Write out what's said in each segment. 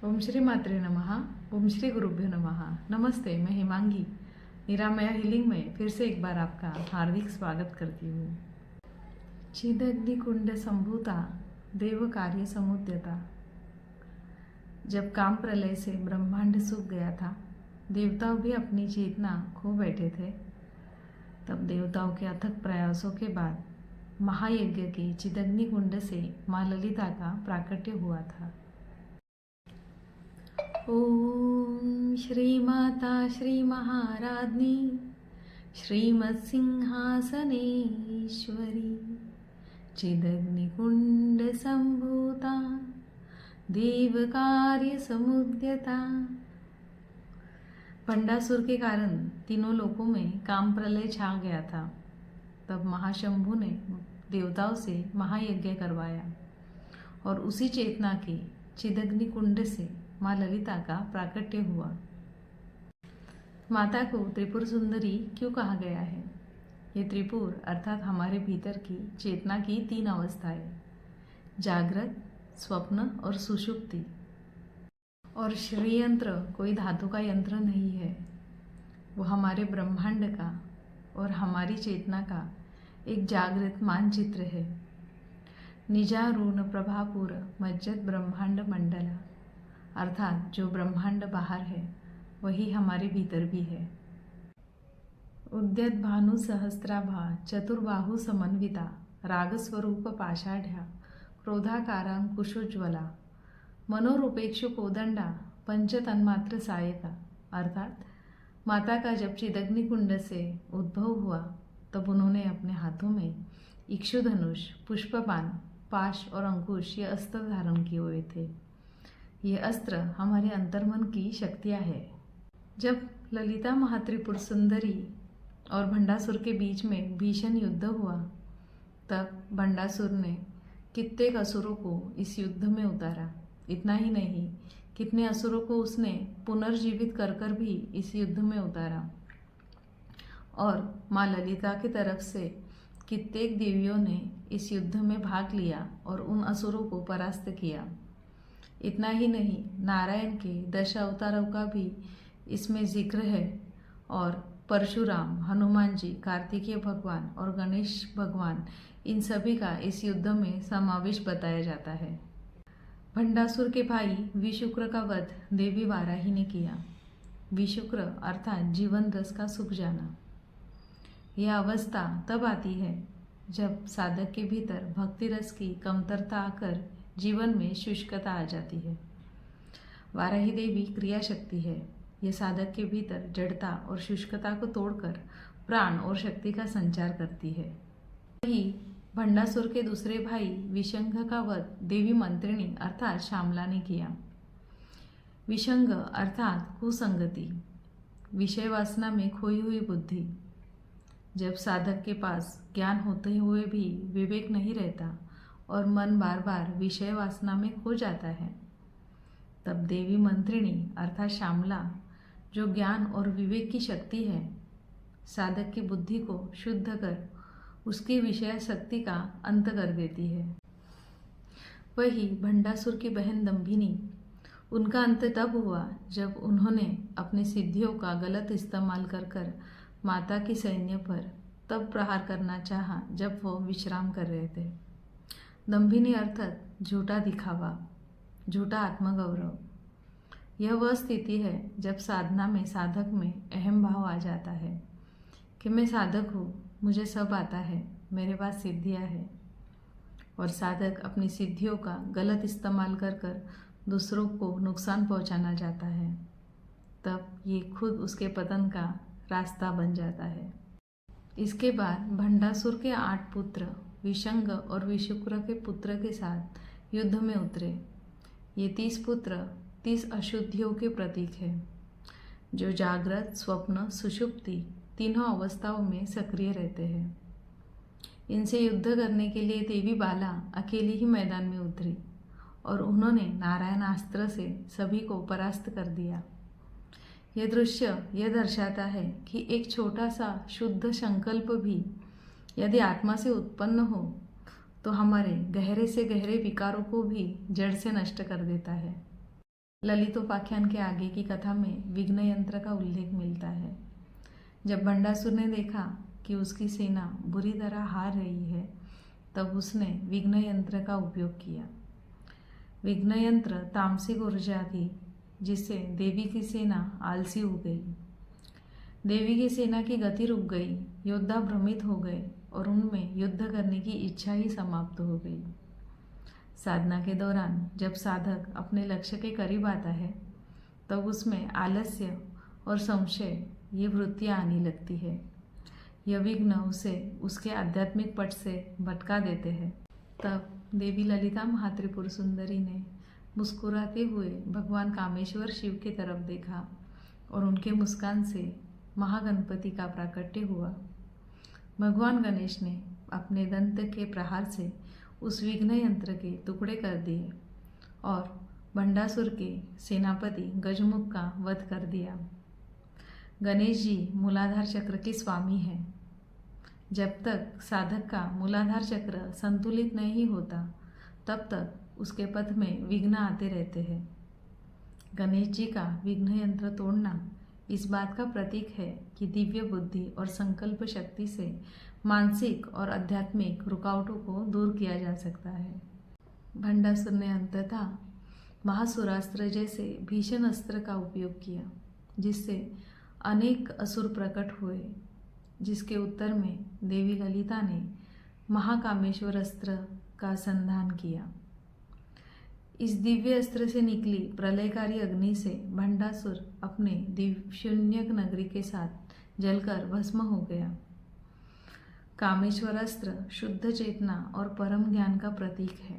ओम श्री मात्रे नमः। ओम श्री गुरुभ्यो नमः। नमस्ते, मैं हिमांगी निरामया हीलिंग में फिर से एक बार आपका हार्दिक स्वागत करती हूँ। चिदग्नि कुंड संभूता देव कार्य समुद्यता। जब काम प्रलय से ब्रह्मांड सूख गया था, देवता भी अपनी चेतना खो बैठे थे। तब देवताओं के अथक प्रयासों के बाद महायज्ञ के चिदग्नि कुंड से माँ ललिता का प्राकट्य हुआ था। ओम श्री माता श्री महाराज्ञी श्रीमत्सिंहासनेश्वरी चिदग्निकुंड संभूता देव कार्य समुद्यता। भंडासुर के कारण तीनों लोकों में काम प्रलय छा गया था। तब महाशंभु ने देवताओं से महायज्ञ करवाया और उसी चेतना के चिदग्नि कुंड से माँ ललिता का प्राकट्य हुआ। माता को त्रिपुर सुंदरी क्यों कहा गया है? ये त्रिपुर अर्थात हमारे भीतर की चेतना की तीन अवस्थाएं, जागृत, स्वप्न और सुषुप्ति। और श्रीयंत्र कोई धातु का यंत्र नहीं है, वो हमारे ब्रह्मांड का और हमारी चेतना का एक जागृत मानचित्र है। निजारून प्रभापुर मज्जत ब्रह्मांड मंडला, अर्थात जो ब्रह्मांड बाहर है वही हमारे भीतर भी है। उद्यत भानु सहस्राभा चतुर्बाहु समन्विता रागस्वरूप पाषाढ़ा क्रोधाकारांकुशोज्वला मनोरूपेक्षु कोदंडा पंच तन्मात्र सायका। अर्थात माता का जब चिदग्नि कुंड से उद्भव हुआ तब उन्होंने अपने हाथों में इक्षुधनुष, पुष्पपान, पाश और अंकुश ये अस्त्र धारण किए हुए थे। ये अस्त्र हमारे अंतर्मन की शक्तियाँ है। जब ललिता महात्रिपुर सुंदरी और भंडासुर के बीच में भीषण युद्ध हुआ, तब भंडासुर ने कितने असुरों को इस युद्ध में उतारा। इतना ही नहीं, कितने असुरों को उसने पुनर्जीवित कर कर भी इस युद्ध में उतारा। और माँ ललिता की तरफ से कितने देवियों ने इस युद्ध में भाग लिया और उन असुरों को परास्त किया। इतना ही नहीं, नारायण के 10 अवतारों का भी इसमें जिक्र है और परशुराम, हनुमान जी, कार्तिकेय भगवान और गणेश भगवान, इन सभी का इस युद्ध में समावेश बताया जाता है। भंडासुर के भाई विशुक्र का वध देवी वाराही ने किया। विशुक्र अर्थात जीवन रस का सुख जाना। यह अवस्था तब आती है जब साधक के भीतर भक्ति रस की कमतरता आकर जीवन में शुष्कता आ जाती है। वाराही देवी क्रिया शक्ति है। यह साधक के भीतर जड़ता और शुष्कता को तोड़कर प्राण और शक्ति का संचार करती है। वही भंडासुर के दूसरे भाई विशंग का वध देवी मंत्रिणी अर्थात श्यामला ने किया। विशंग अर्थात कुसंगति, विषय वासना में खोई हुई बुद्धि। जब साधक के पास ज्ञान होते हुए भी विवेक नहीं रहता और मन बार बार विषय वासना में खो जाता है, तब देवी मंत्रिणी अर्थात श्यामला, जो ज्ञान और विवेक की शक्ति है, साधक की बुद्धि को शुद्ध कर उसकी विषय शक्ति का अंत कर देती है। वही भंडासुर की बहन दंभिनी, उनका अंत तब हुआ जब उन्होंने अपनी सिद्धियों का गलत इस्तेमाल कर कर माता की सैन्य पर तब प्रहार करना चाहा जब वो विश्राम कर रहे थे। दंभिनी अर्थात झूठा दिखावा, झूठा आत्मगौरव। यह वह स्थिति है जब साधना में साधक में अहम भाव आ जाता है कि मैं साधक हूँ, मुझे सब आता है, मेरे पास सिद्धियाँ हैं। और साधक अपनी सिद्धियों का गलत इस्तेमाल कर कर दूसरों को नुकसान पहुँचाना चाहता है, तब ये खुद उसके पतन का रास्ता बन जाता है। इसके बाद भंडासुर के 8 पुत्र विशंग और विशुक्र के पुत्र के साथ युद्ध में उतरे। ये 30 पुत्र 30 अशुद्धियों के प्रतीक हैं, जो जागृत, स्वप्न, सुषुप्ति तीनों अवस्थाओं में सक्रिय रहते हैं। इनसे युद्ध करने के लिए देवी बाला अकेली ही मैदान में उतरी और उन्होंने नारायणास्त्र से सभी को परास्त कर दिया। यह दृश्य यह दर्शाता है कि एक छोटा सा शुद्ध संकल्प भी यदि आत्मा से उत्पन्न हो तो हमारे गहरे से गहरे विकारों को भी जड़ से नष्ट कर देता है। ललितोपाख्यान के आगे की कथा में विघ्न यंत्र का उल्लेख मिलता है। जब भंडासुर ने देखा कि उसकी सेना बुरी तरह हार रही है, तब उसने विघ्न यंत्र का उपयोग किया। विघ्न यंत्र तामसिक ऊर्जा थी, जिससे देवी की सेना आलसी हो गई। देवी की सेना की गति रुक गई, योद्धा भ्रमित हो गए और उनमें युद्ध करने की इच्छा ही समाप्त हो गई। साधना के दौरान जब साधक अपने लक्ष्य के करीब आता है, तब उसमें आलस्य और संशय ये वृत्तियाँ आने लगती है। यह विघ्न उसे उसके आध्यात्मिक पट से भटका देते हैं। तब देवी ललिता महात्रिपुर सुंदरी ने मुस्कुराते हुए भगवान कामेश्वर शिव की तरफ देखा और उनके मुस्कान से महागणपति का प्राकट्य हुआ। भगवान गणेश ने अपने दंत के प्रहार से उस विघ्न यंत्र के टुकड़े कर दिए और भंडासुर के सेनापति गजमुख का वध कर दिया। गणेश जी मूलाधार चक्र के स्वामी हैं। जब तक साधक का मूलाधार चक्र संतुलित नहीं होता, तब तक उसके पथ में विघ्न आते रहते हैं। गणेश जी का विघ्न यंत्र तोड़ना इस बात का प्रतीक है कि दिव्य बुद्धि और संकल्प शक्ति से मानसिक और आध्यात्मिक रुकावटों को दूर किया जा सकता है। भंडासुर ने अंततः महासुरास्त्र जैसे भीषण अस्त्र का उपयोग किया, जिससे अनेक असुर प्रकट हुए, जिसके उत्तर में देवी ललिता ने महाकामेश्वर अस्त्र का संधान किया। इस दिव्य अस्त्र से निकली प्रलयकारी अग्नि से भंडासुर अपने दिव्यशून्यक नगरी के साथ जलकर भस्म हो गया। कामेश्वर अस्त्र शुद्ध चेतना और परम ज्ञान का प्रतीक है।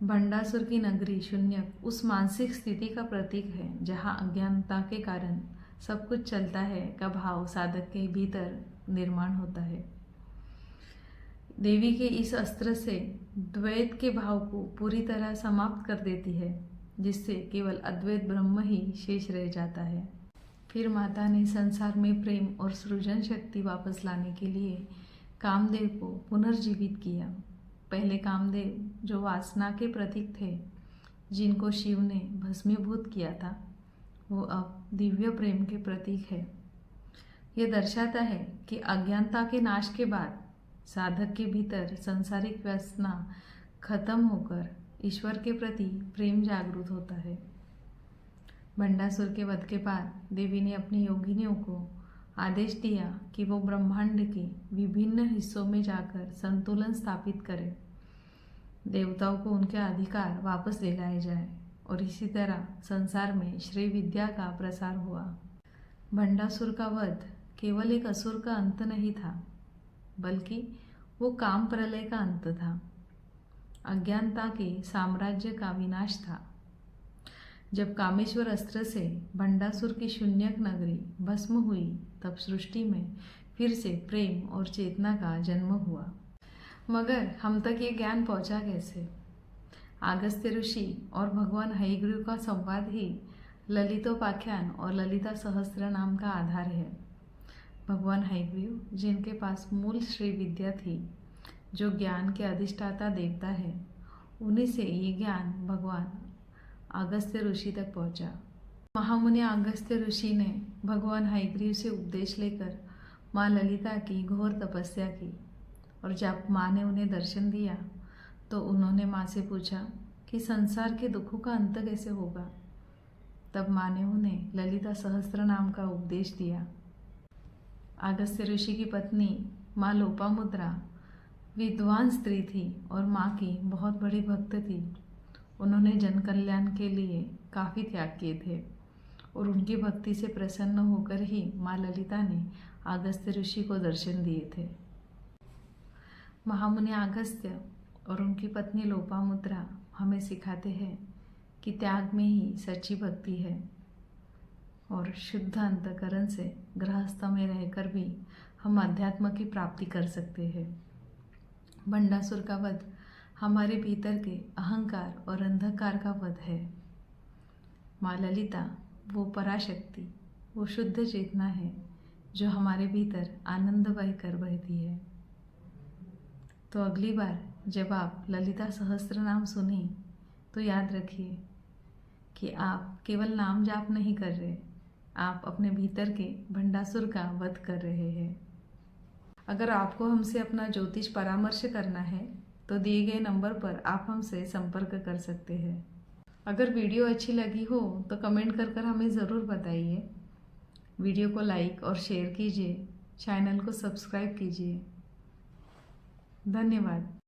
भंडासुर की नगरी शून्यक उस मानसिक स्थिति का प्रतीक है जहाँ अज्ञानता के कारण सब कुछ चलता है का भाव साधक के भीतर निर्माण होता है। देवी के इस अस्त्र से द्वैत के भाव को पूरी तरह समाप्त कर देती है, जिससे केवल अद्वैत ब्रह्म ही शेष रह जाता है। फिर माता ने संसार में प्रेम और सृजन शक्ति वापस लाने के लिए कामदेव को पुनर्जीवित किया। पहले कामदेव जो वासना के प्रतीक थे, जिनको शिव ने भस्मीभूत किया था, वो अब दिव्य प्रेम के प्रतीक है। यह दर्शाता है कि अज्ञानता के नाश के बाद साधक के भीतर सांसारिक वासना खत्म होकर ईश्वर के प्रति प्रेम जागृत होता है। भंडासुर के वध के बाद देवी ने अपनी योगिनियों को आदेश दिया कि वो ब्रह्मांड के विभिन्न हिस्सों में जाकर संतुलन स्थापित करें। देवताओं को उनके अधिकार वापस दिलाए जाए और इसी तरह संसार में श्री विद्या का प्रसार हुआ। भंडासुर का वध केवल एक असुर का अंत नहीं था, बल्कि वो काम प्रलय का अंत था। अज्ञानता के साम्राज्य का विनाश था। जब कामेश्वर अस्त्र से भंडासुर की शून्यक नगरी भस्म हुई, तब सृष्टि में फिर से प्रेम और चेतना का जन्म हुआ। मगर हम तक ये ज्ञान पहुंचा कैसे? अगस्त्य ऋषि और भगवान हयग्रीव का संवाद ही ललितोपाख्यान और ललिता सहस्त्र नाम का आधार है। भगवान हयग्रीव, जिनके पास मूल श्री विद्या थी, जो ज्ञान के अधिष्ठाता देवता है, उन्हीं से ये ज्ञान भगवान अगस्त्य ऋषि तक पहुंचा। महामुनि अगस्त्य ऋषि ने भगवान हयग्रीव से उपदेश लेकर माँ ललिता की घोर तपस्या की, और जब माँ ने उन्हें दर्शन दिया तो उन्होंने माँ से पूछा कि संसार के दुखों का अंत कैसे होगा। तब माँ ने उन्हें ललिता सहस्त्र नाम का उपदेश दिया। अगस्त्य ऋषि की पत्नी माँ लोपामुद्रा विद्वान स्त्री थी और माँ की बहुत बड़ी भक्त थी। उन्होंने जन कल्याण के लिए काफ़ी त्याग किए थे और उनकी भक्ति से प्रसन्न होकर ही माँ ललिता ने अगस्त्य ऋषि को दर्शन दिए थे। महामुनि अगस्त्य और उनकी पत्नी लोपामुद्रा हमें सिखाते हैं कि त्याग में ही सच्ची भक्ति है और शुद्ध अंतकरण से गृहस्थ में रहकर भी हम अध्यात्म की प्राप्ति कर सकते हैं। भंडासुर का वध हमारे भीतर के अहंकार और अंधकार का वध है। माँ ललिता वो पराशक्ति, वो शुद्ध चेतना है जो हमारे भीतर आनंद बहकर बहती है। तो अगली बार जब आप ललिता सहस्त्र नाम सुने तो याद रखिए कि आप केवल नाम जाप नहीं कर रहे, आप अपने भीतर के भंडासुर का वध कर रहे हैं। अगर आपको हमसे अपना ज्योतिष परामर्श करना है तो दिए गए नंबर पर आप हमसे संपर्क कर सकते हैं। अगर वीडियो अच्छी लगी हो तो कमेंट कर हमें ज़रूर बताइए। वीडियो को लाइक और शेयर कीजिए, चैनल को सब्सक्राइब कीजिए। धन्यवाद।